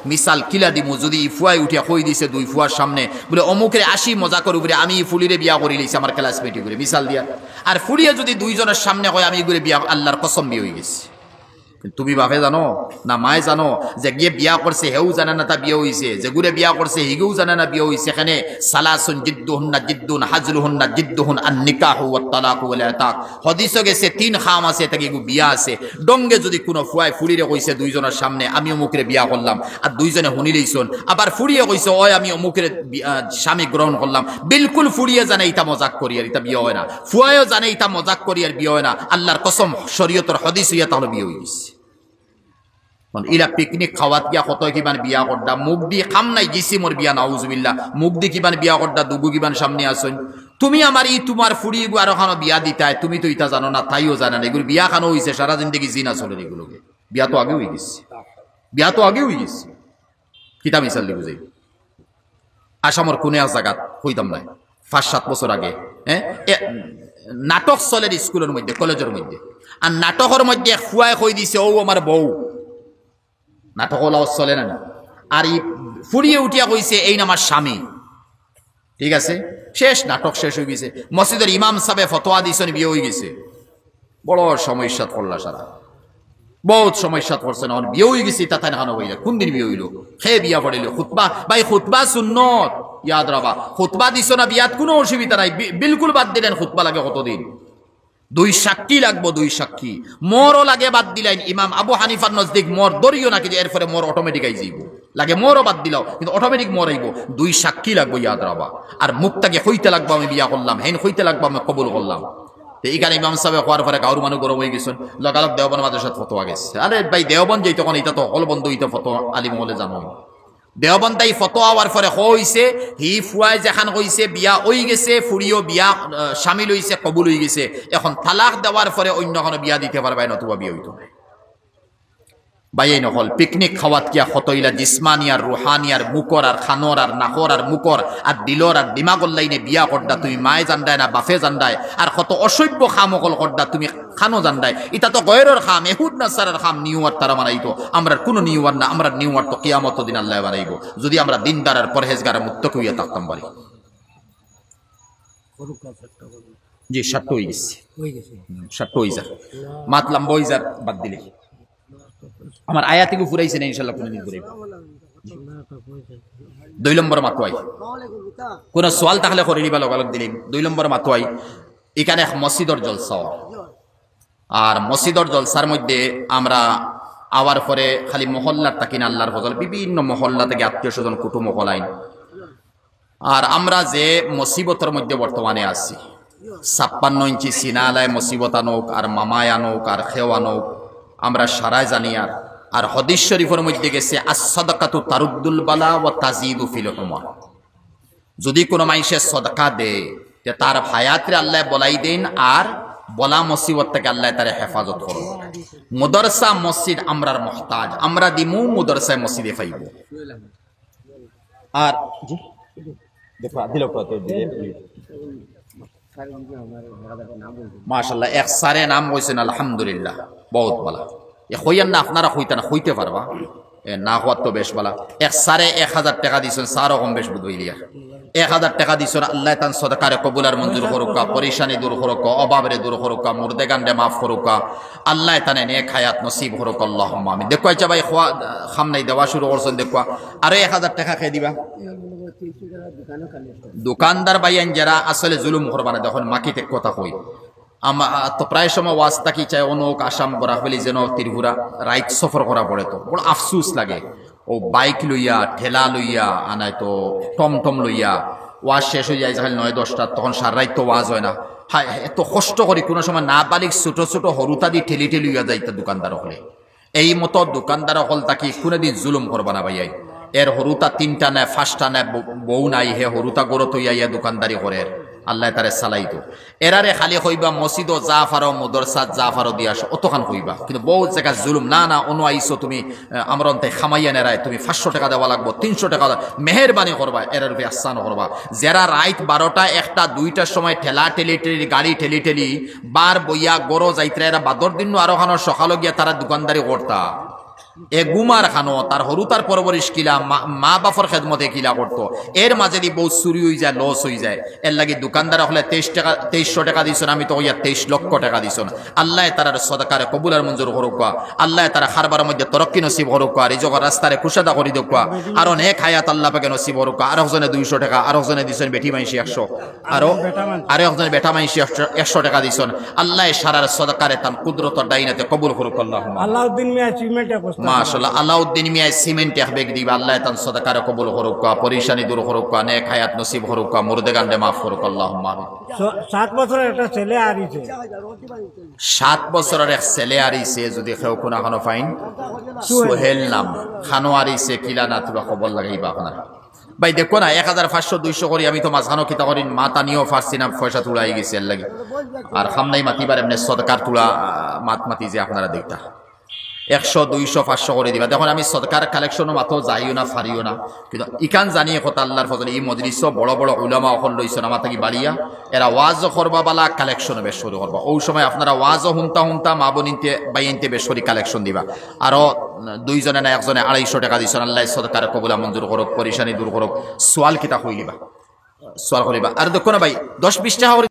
মিসাল কিলা দিমু যদি ইফুয়াই উঠিয়া কই দিছে দুই ফুয়ার সামনে বলে অমুকের 80 মজা করু বলে আমি ফুলিরে বিয়া করি লইছি আমার ক্লাসমেটই করে মিসাল দিয়া আর ফুলিয়া যদি দুইজনের সামনে কয় আমি করে বিয়া আল্লাহর কসম বিয়ে হয়ে গেছে। তুমি বাপে জানো না মায়ে জানো যে গিয়ে বিয়া করছে হেউ জানে না তা বিয়ে হইছে, যে গুরে বিয়া করছে হিগেও জানে না বিয়ে হইছে। এখানে সালাসুন জিদ্দুহুন্না জিদ্দুন হাজলুহুন্না জিদ্দুহুন আন নিকাহু ওয়াত তালাকু ওয়াল ইতাক হাদিসে গেছে 3 খাম আছে তাকে বিয়া আছে। ডঙ্গে যদি কোনো ফুয়ায় ফুলিরে কইছে দুইজনের সামনে আমি অমুকের বিয়া করলাম আর দুইজনে শুনি লইছন, আবার ফুরিয়ে কইছে ওই আমি অমুকের স্বামী গ্রহণ করলাম, বিলকুল ফুরিয়ে জানে এটা মজাক করি আর এটা বিয়ে হয় না, ফুয়ায়ও জানে এটা মজাক করি আর বিয়ে হয় না। আল্লাহর কসম শরীয়তের হাদিস হইয়া তাহলে বিয়ে হয়ে গেছে। ইলা পিকনিক খাওয়াত গিয়া কত কিমান বিয়া করডা মুখ দি খাম নাই গেছি মোর বিয়া নাউজুবিল্লাহ মুখ দি কিমান বিয়া করডা দুগু কিমান সামনে আসুন। তুমি আমার তোমার ফুড়ি আর খানো বিয়া দিতাই তুমি তো ইটা জানো না তাইও জানে না। এগুলো বিয়া খানো হয়েছে সারা জিন্দগি জিনা চলে এগুলোকে বিয়া তো আগে হয়ে গেছে, বিয়া তো আগে হয়ে গেছে। কিতা মিসাল দি বুঝাই আসামর কোনে এক জায়গাত হইতাম নাই 5-7 বছর আগে নাটক চলে স্কুলের মধ্যে কলেজের মধ্যে, আর নাটকের মধ্যে ফুয়ায় কই দিছে ও আমার বউ, নাটক চলে না আর ফুরিয়ে উঠিয়া কইছে এই আমার স্বামী। ঠিক আছে শেষ নাটক শেষ হয়ে গেছে। মসজিদের ইমাম সাহেব ফতোয়া দিছেন বিয়ে হয়ে গেছে। বড় সমস্যাত পড়লা সারা বহুত সমস্যাত পড়ছে না বিয়ে হয়ে গেছে তা তাই না হইলে কোন দিন বিয়ে হইল খেয়ে বিয়া পড়িল খুতবা ভাই খুতবা সুন্নত ইয়াদ রাবা খুতবা দিছ না বিয়াত কোনো অসুবিধা নাই বিলকুল বাদ দিলেন খুতবা লাগে কতদিন 2 সাক্ষী লাগবো 2 সাক্ষী মোরও লাগে বাদ দিলেন ইমাম আবু হানিফার নজদিক মোর দরিও নাকি এরপরে মোর অটোমেটিক আই যাইব লাগে মোরও বাদ দিলাও কিন্তু অটোমেটিক মোর আইব 2 সাক্ষী লাগবো ইয়াদ রাবা আর মুখটাকে হইতে লাগবো আমি বিয়া করলাম হেন হইতে লাগবো আমি কবুল করলাম। এইখানে ইমাম সাহেব হওয়ার পরে গাঁর মানুষ গরম হয়ে গেছেন লগালগ দেওবন মাদ্রাসাত ফতোয়া গেছে। আরে ভাই দেওবন যেই তখন এটা তো হল বন্ধ হইতে ফতোয়া আলিম হলে জানো দেওবন তাই ফতোয়া হওয়ার পরে হইছে হি ফুয়াই যেখান কইছে বিয়া হই গেছে ফুরিও বিয়া শামিল হইছে কবুল হয়ে গেছে এখন তালাক দেওয়ার পরে অন্য কোনো বিয়া দিতে পারবে নতুবা বিয়ে হইতো না। বাইই নহল পিকনিক খাওয়াত কিয়া খতইলা জিসমানি আর রুহানি আর মুকর আর খানর আর নাকর আর মুকর আর দিলর আর দিমাগর লাইনে বিয়া করডা তুমি মায়ে জানদায় না বাফে জানদায় আর কত অসভ্য খামকল করডা তুমি খানো জানদায় এটা তো গয়রের খাম এহুদ নাসারের খাম নিউয়ার তারা বানাইতো আমরা কোনো নিউয়ার না আমরা নিউয়ার তো কিয়ামত দিন আল্লাহ বানাইব যদি আমরা দিনদার আর পরহেজগার মুত্তকি হইয়া থাকতাম পারি। জি 60 হয়ে গেছে 60 হয়ে যা মাতলাম বইজার বাদ দিলে আমার আয়াতিকে ফুরাইছে না ইনশাআল্লাহ কোনদিন ফুরাইব। 2 নম্বর মাতোয়াই কোন সওয়াল তাহলে করে নিবা লগালগ দিলেন। 2 নম্বর মাতোয়াই এখানে মসজিদর জলসা আর মসজিদর জলসার মধ্যে আমরা আওয়ার পরে খালি মহল্লার তাকিন আল্লাহর ফজল বিভিন্ন মহল্লা থেকে আত্মীয় স্বজন কুটুম হলাইন আর আমরা যে মুসিবতের মধ্যে বর্তমানে আছি 56 ইঞ্চি সিনালায় মুসিবত আনোক আর মামায় আনোক আর খেও আনোক আমরা সারাই জানি আর হাদিস শরীফের মধ্যে গেছে as-সাদাকাতু তারুদ্দুল বালা ওয়া তাজিদু ফিল উমর যদি কোনো মানুষের সদকা দেয় তে তার হায়াতে আল্লাহ বলাই দেন আর বলা মুসিবত থেকে আল্লাহ তার হেফাজত করুন। মাদ্রাসা মসজিদ আমরার মুহতাজ আমরা দিমু মাদ্রাসা মসজিদে পাইব আর দেখো দিল কত দিয়ে মাশাআল্লাহ এক সারে নাম কইছেন আলহামদুলিল্লাহ বহুত ভালো এ হইয়ান না আপনারা হইতা না হইতে পারবা না হওয়ার তো বেশ ভালো। এক সারে 1000 টাকা দিছেন সারও কম বেশ বুঝইলিয়া 1000 টাকা দিছেন আল্লাহ তান সদকারে কবুল আর মঞ্জুর করুকা পরেশানি দূর করুকা অভাবে দূর করুকা মুর্দেগান্ডে মাফ করুকা আল্লাহ তানে নেক হায়াত নসিব করুক আল্লাহুম্মা আমিন। দেখো আচ্ছা ভাই খামনাই দেওয়া শুরু করছেন দেখো আরো 1000 টাকা খেয়ে দিবা দোকানদার ভাইয়ান যারা আসলে জুলুম করবা না যখন মাকিতে কথা কই আমার তো প্রায় সময় ওয়াজটা কি চাই অনেক আসাম বরাকবেলি যেন ত্রিপুরা রাইট সফর করা পড়ে তো বড় আফসুস লাগে ও বাইক লইয়া ঠেলা লইয়া আনাই তো টমটম লইয়া ওয়াজ শেষ হয়ে যায় যখন 9-10টা তখন সার রাইত তো ওয়াজ হয় না। হ্যাঁ এত কষ্ট করি কোনো সময় না বালিক ছোট ছোট হরুতা দিয়ে ঠেলি ঠেলি হইয়া যাইতা দোকানদার হলে এই মতো দোকানদার হল তাকে কোনোদিন জুলুম করবা না ভাইয়াই এর হরুতা 3টা নেয় 5টা নেয় বউ নাই হে হরুতা গরত হইয়া দোকানদারি করে আল্লাহ তারে চালাইতো এরারে খালি কইবা মসজিদ জাফারও মদরসাত জাফারও দিয়া অতখান কইবা কিন্তু বহুত জায়গা জুলুম না না অনু আইসো তুমি আমার অন্তে খামাইয়া নেরায় তুমি 500 টাকা দেওয়া লাগবো 300 টাকা মেহেরবানি করবা এরার রূপে আসান করবা যারা রাইত 12টা 1টা 2টার সময় ঠেলা ঠেলি ঠেলি গাড়ি ঠেলি ঠেলি বার বইয়া গরো যাইত্রা এরা বাদর দিন আরো খানো সকাল গিয়া তারা দোকানদারি করতা এ গুমার খানো তার হরু তার পরবরিশ কিলা মা বাপর খেদমতে কিলা করতো এর মাঝে দি বহুত চুরি হয়ে যায় লস হয়ে যায় এর লাগি দোকানদার হলে 2300 টাকা দিছন আমি তো ইয়া 23 লক্ষ টাকা দিছন আল্লাহ তার সদকারে কবুল আর মঞ্জুর করুক আল্লাহ তার খারবার মধ্যে তরক্কি নসিব করুক রিজকের রাস্তারে কুশাদা করি দেখ আর অনেক হায়াত আল্লাহ পাকে নসিব করুক আর একজনে 200 টাকা আর একজনে দিছন বেটি মাইশি 100 আর একজনে বেটা মাইশি 100 টাকা দিছন আল্লাহ সারার সদকারে তান কুদরত ডাইনাতে কবুল করুক আল্লাহুম্মা আলাউদ্দিন মিয়া সিমেন্ট মাশাআল্লাহ আলাউদ্দিন মিয়া সিমেন্ট এক বেগ দিবা আল্লাহ তান সদকারে কবুল করুক পরেশানি দূর করুক নেক হায়াত নসিব করুক মুর্দে গান্ডে মাফ করুক আল্লাহুম্মা 7 বছরের একটা ছেলে আরিছে 7 বছরের এক ছেলে আরিছে যদি কেউ কোনা খানো ফাইন সোহেল নাম খানো আরিছে কিলা না তুলা খবর লাগাইবা আপনার ভাই দেখো না 1500 200 করি আমি তো মাঝখানো কিতা করি মাতা নিয়েও ফার্সি না পয়সা তুলাই গেছে এর লাগি আর খামনাই মাতিবার এমনি সদকার তুলা মাতি যে আপনারা দেখতা 100 200 500 করে দিবা দেখুন আমি সদকার কালেকশনও মাতো যাইও না ফারিও না কিন্তু ইকান জানিয়ে কথা আল্লাহর ফজলে এই মজলিস বড় বড় উলামা অকল লইছেন আমার থাকি বাড়িয়া এরা ওয়াজ করবা বালা কালেকশনও বেশ শুরু করবা ওই সময় আপনারা ওয়াজও হুনতা মা বোনিনতে বাইনতে বেশ করে কালেকশন দিবা আরো দুইজনে না একজনে 250 টাকা দিছেন আল্লাহ সদকার কবুল মঞ্জুর করুক পরেশানি দূর করুক সোয়াল কিতা হইলিবা সোয়াল করিবা আর দেখো না ভাই 10 20 টাকা